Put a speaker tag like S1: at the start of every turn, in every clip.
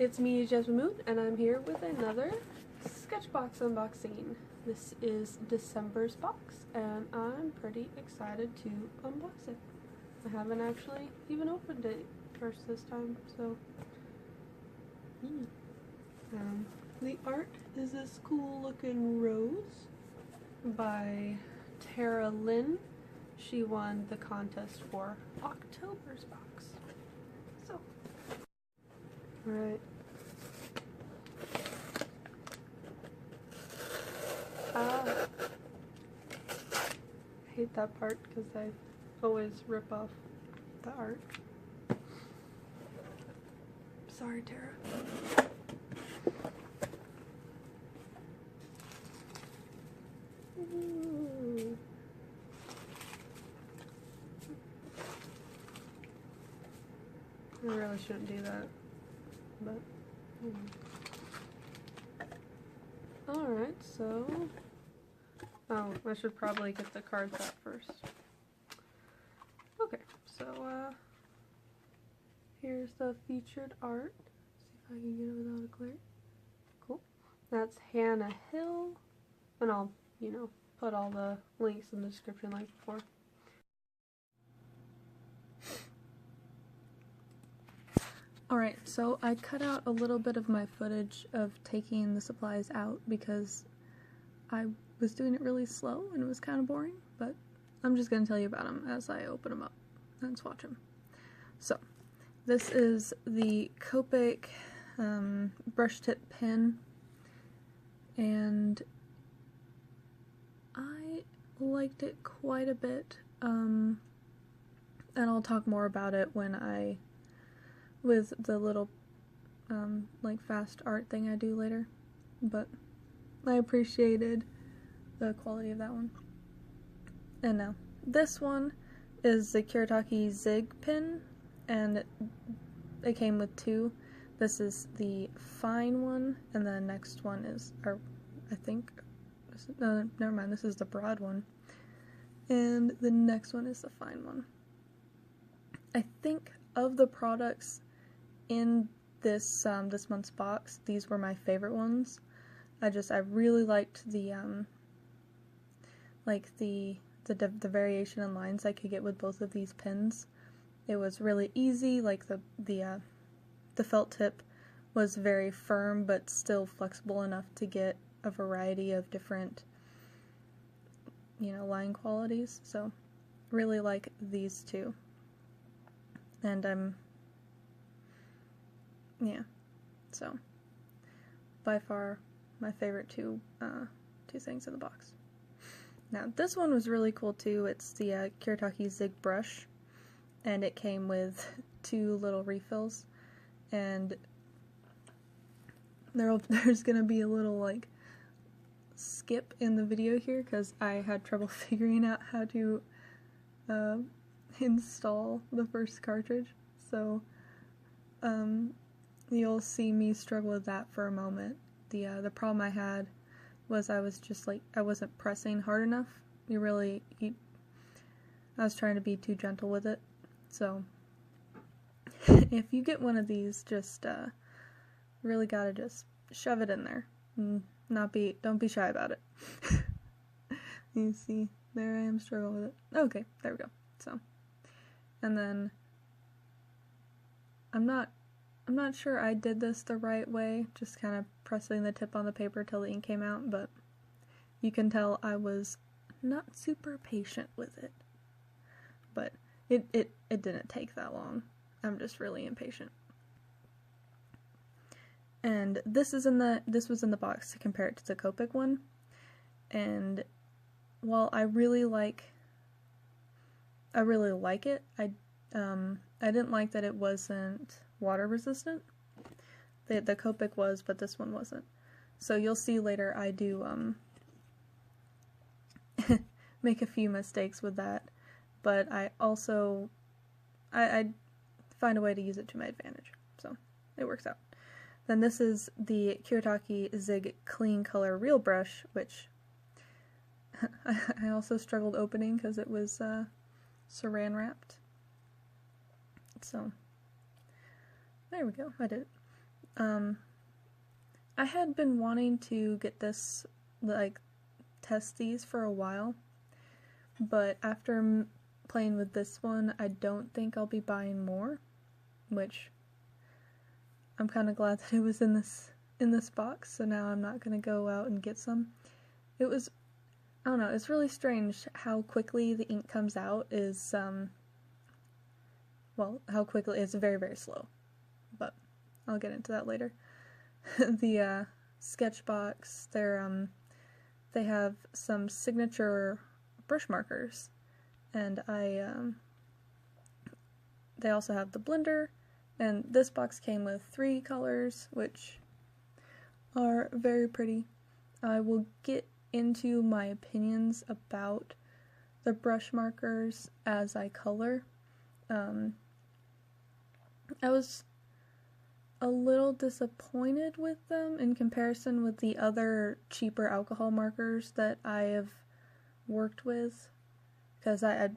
S1: It's me, Jasmine Moon, and I'm here with another Sketchbox unboxing. This is December's box, and I'm pretty excited to unbox it. I haven't actually even opened it first this time, so... the art is this cool looking rose by Tara Lynn. She won the contest for October's box. So, alright. I hate that part because I always rip off the art. Sorry, Tara. Ooh. I really shouldn't do that, but alright, so I should probably get the cards out first. Okay, so here's the featured art. See if I can get it without a glare. Cool. That's Hannah Hill, and I'll, put all the links in the description like before. Alright, so I cut out a little bit of my footage of taking the supplies out because I was doing it really slow and it was kind of boring, but I'm just going to tell you about them as I open them up and swatch them. So, this is the Copic brush tip pen, and I liked it quite a bit, and I'll talk more about it with the little like fast art thing I do later, but I appreciated the quality of that one. And now this one is the Kuretake Zig pen, and it came with two. This is the fine one, and the next one is, or I think, no, never mind, this is the broad one, and the next one is the fine one. I think of the products in this this month's box, these were my favorite ones. I really liked the the variation in lines I could get with both of these pens. It was really easy. Like the felt tip was very firm but still flexible enough to get a variety of different line qualities. So really like these two, and so by far my favorite two things in the box. Now this one was really cool too. It's the Kuretake Zig brush, and it came with two little refills, and there's gonna be a little like skip in the video here because I had trouble figuring out how to install the first cartridge, so you'll see me struggle with that for a moment. The problem I had was I wasn't pressing hard enough. I was trying to be too gentle with it. So if you get one of these, just really gotta just shove it in there. And don't be shy about it. You see, there I am struggling with it. Okay, there we go. So, and then I'm not sure I did this the right way, just kind of pressing the tip on the paper till the ink came out, but you can tell I was not super patient with it. But it didn't take that long. I'm just really impatient. And this was in the box to compare it to the Copic one. And while I really like it, I didn't like that it wasn't water resistant. The Copic was, but this one wasn't. So you'll see later I do make a few mistakes with that, but I also I find a way to use it to my advantage, so it works out. Then this is the Kuretake Zig Clean Color Real Brush, which I also struggled opening because it was saran wrapped. So there we go, I did it. I had been wanting to get this, like, test these for a while, but after playing with this one, I don't think I'll be buying more, which I'm kind of glad that it was in this box, so now I'm not gonna go out and get some. It was, I don't know, it's really strange how quickly the ink comes out is, well, how quickly, it's very, very slow, but I'll get into that later. The Sketchbox, they have some signature brush markers, and they also have the blender, and this box came with 3 colors, which are very pretty. I will get into my opinions about the brush markers as I color. I was a little disappointed with them in comparison with the other cheaper alcohol markers that I have worked with, because I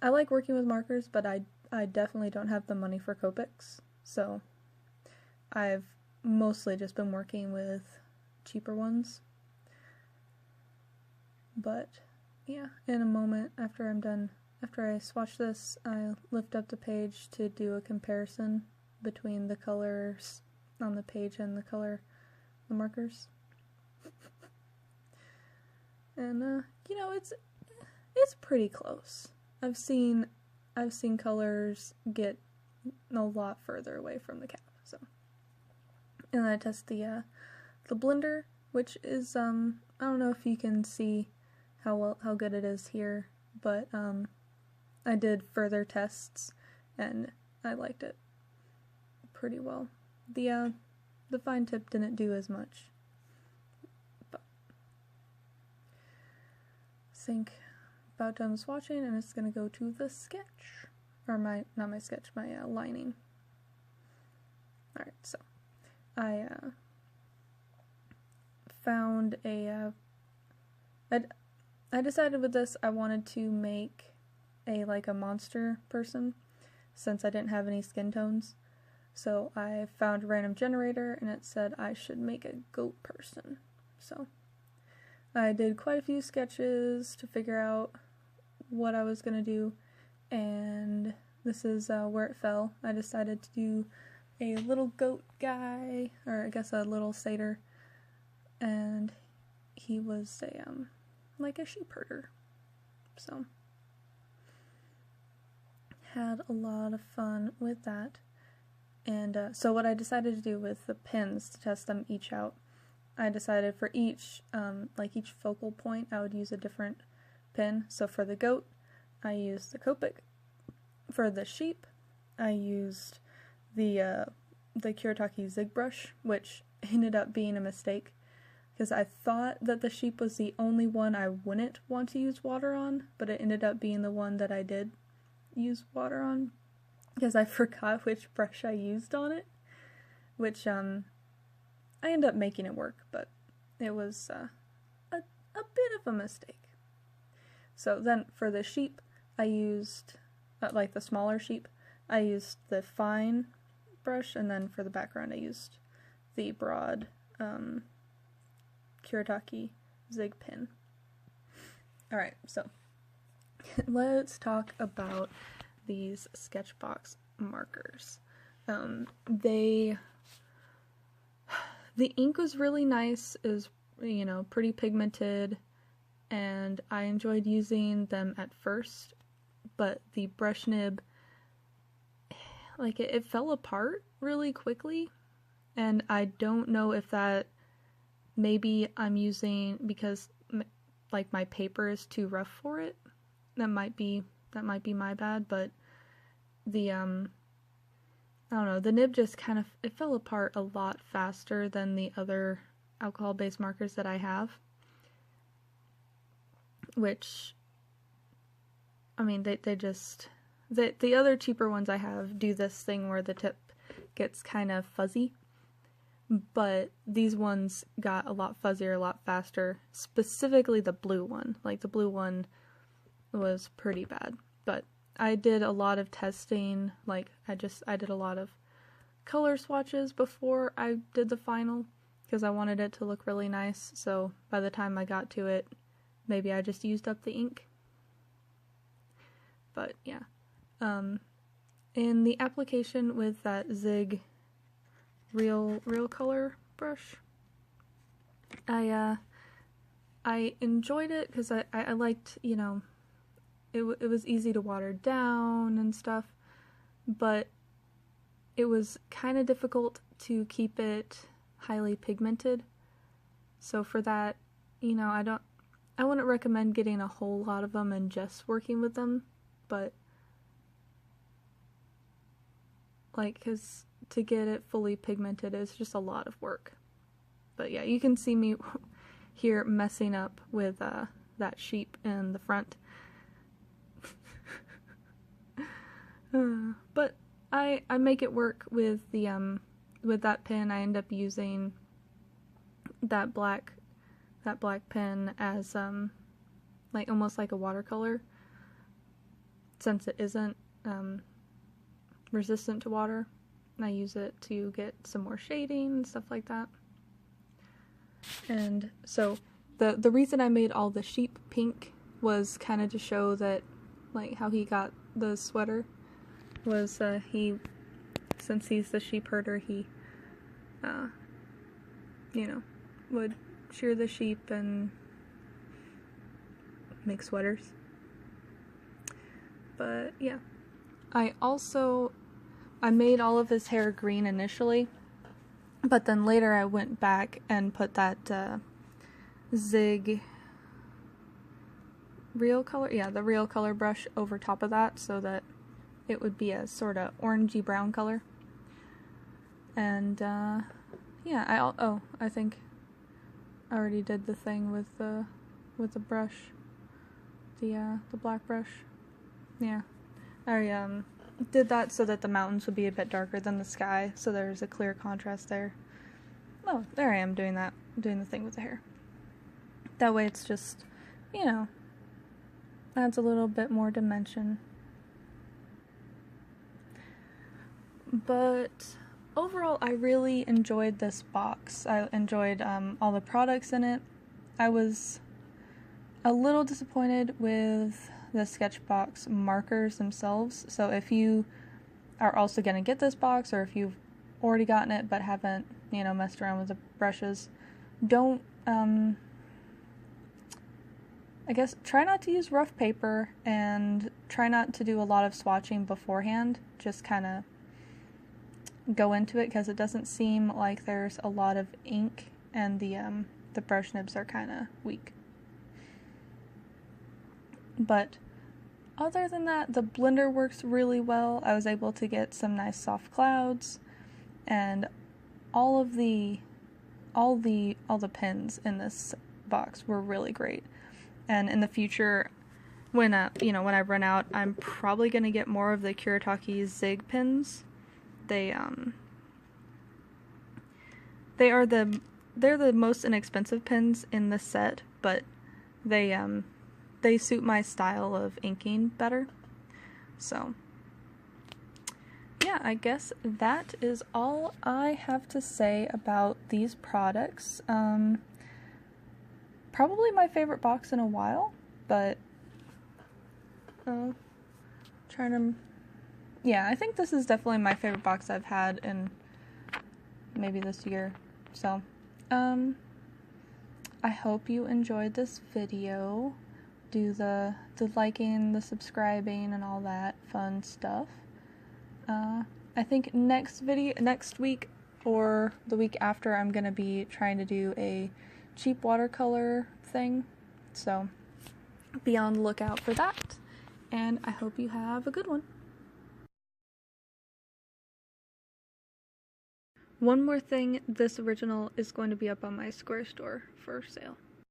S1: like working with markers, but I definitely don't have the money for Copics, so I've mostly just been working with cheaper ones. But yeah, in a moment after I'm done, after I swatch this, I lift up the page to do a comparison between the colors on the page and the markers. And you know, it's pretty close. I've seen colors get a lot further away from the cap, so. And I test the blender, which is I don't know if you can see how good it is here, but I did further tests and I liked it pretty well. The fine tip didn't do as much, but I think about done swatching, and it's gonna go to the sketch, or my lining. All right, so I found I decided with this I wanted to make a monster person, since I didn't have any skin tones. So I found a random generator, and it said I should make a goat person. So I did quite a few sketches to figure out what I was gonna do, and this is where it fell. I decided to do a little goat guy, or I guess a little satyr, and he was like a sheep herder. So had a lot of fun with that. And so what I decided to do with the pins to test them each out, I decided for each each focal point I would use a different pin. So for the goat, I used the Copic. For the sheep, I used the Kuretake Zig brush, which ended up being a mistake, because I thought that the sheep was the only one I wouldn't want to use water on, but it ended up being the one that I did use water on, because I forgot which brush I used on it, which I ended up making it work, but it was a bit of a mistake. So then for the sheep, I used, like the smaller sheep, I used the fine brush, and then for the background I used the broad Kuretake Zig pin. Alright, so let's talk about these Sketchbox markers. The ink was really nice. It was, you know, pretty pigmented, and I enjoyed using them at first, but the brush nib, like, it fell apart really quickly, and I don't know if that, maybe I'm using, because like my paper is too rough for it. That might be my bad, but the I don't know, the nib just kind of, it fell apart a lot faster than the other alcohol-based markers that I have, which, I mean, they just, the other cheaper ones I have do this thing where the tip gets kind of fuzzy, but these ones got a lot fuzzier, a lot faster, specifically the blue one. Like, the blue one was pretty bad, but I did a lot of testing. Like, I did a lot of color swatches before I did the final because I wanted it to look really nice, so by the time I got to it, maybe I just used up the ink. But yeah. In the application with that Zig real color brush, I enjoyed it because I liked, you know, it was easy to water down and stuff, but it was kind of difficult to keep it highly pigmented. So for that, you know, I wouldn't recommend getting a whole lot of them and just working with them, but like, because to get it fully pigmented is just a lot of work. But yeah, you can see me here messing up with that sheep in the front. But I make it work with the with that pen. I end up using that black pen as like almost like a watercolor, since it isn't resistant to water. I use it to get some more shading and stuff like that. And so the reason I made all the sheep pink was kind of to show that, like, how he got the sweater was since he's the sheep herder, he you know, would shear the sheep and make sweaters. But yeah, I made all of his hair green initially, but then later I went back and put that Zig real color, yeah, the real color brush over top of that so that it would be a sort of orangey brown color. And yeah, I think I already did the thing with the brush, the black brush. Yeah, I did that so that the mountains would be a bit darker than the sky, so there's a clear contrast there. Oh, there I am doing the thing with the hair. That way it's just, you know, adds a little bit more dimension. But overall, I really enjoyed this box. I enjoyed all the products in it. I was a little disappointed with the Sketchbox markers themselves. So if you are also going to get this box, or if you've already gotten it but haven't, you know, messed around with the brushes, don't, I guess, try not to use rough paper and try not to do a lot of swatching beforehand. Just kind of go into it, because it doesn't seem like there's a lot of ink, and the brush nibs are kind of weak. But other than that, the blender works really well. I was able to get some nice soft clouds, and all the pens in this box were really great. And in the future, when you know, when I run out, I'm probably gonna get more of the Kuretake Zig pens. They're the most inexpensive pens in the set, but they suit my style of inking better. So yeah, I guess that is all I have to say about these products. Probably my favorite box in a while, but yeah, I think this is definitely my favorite box I've had in maybe this year. So, I hope you enjoyed this video. Do the liking, the subscribing, and all that fun stuff. I think next week or the week after, I'm gonna be trying to do a cheap watercolor thing. So, be on the lookout for that. And I hope you have a good one. One more thing, this original is going to be up on my Square store for sale.